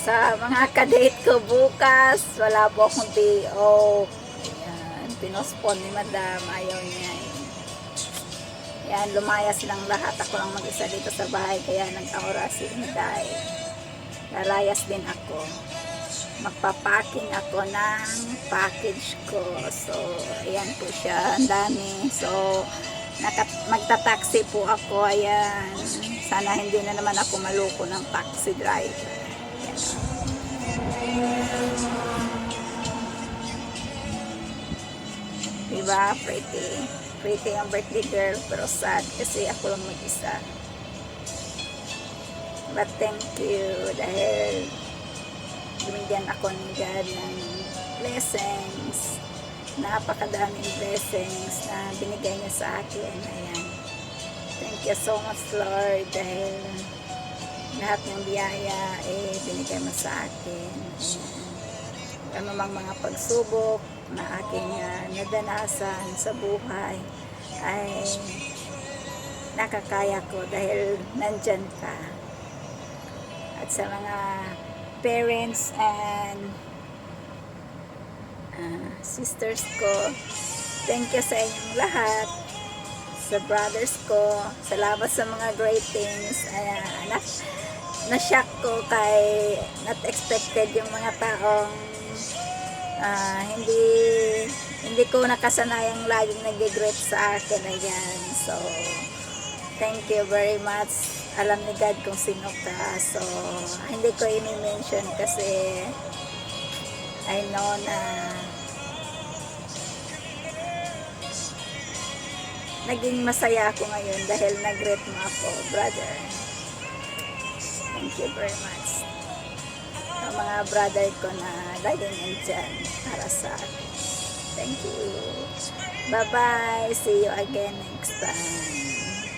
sa mga kadate ko bukas, wala po akong day off. Ayan, pinospon ni madam, ayaw niya eh. Ayan, lumayas lang lahat, ako lang mag-isa dito sa bahay, kaya nag-aura si Inday. Lalayas din ako. Magpapacking ako ng package ko. So, ayan po siya, ang dami. So, magta-taxi po ako, ayan. Sana hindi na naman ako maloko ng taxi driver. Ayan. Diba? Pretty. Pretty ang birthday girl, pero sad kasi ako lang mag-isa. But thank you dahil binigyan ako ni God ng blessings. Napakadaming blessings na binigay niya sa akin. Ayan. Thank you so much, Lord, dahil lahat ng biyaya binigay mo sa akin. Ano mang mga pagsubok na aking nadanasan sa buhay ay nakakaya ko dahil nandyan ka. At sa mga parents and sisters ko, thank you sa inyong lahat. Sa brothers ko, salamat sa mga greetings. Na-shock ko kay not expected yung mga taong hindi ko nakasanayang laging nag-greet sa akin. Ayan. So, thank you very much. Alam ni God kung sino ka. So, hindi ko i-mention kasi I know na naging masaya ako ngayon dahil nag-greet mo ako, brother. Thank you very much. Sa mga brother ko na laging nandyan para sa akin. Thank you. Bye-bye. See you again next time.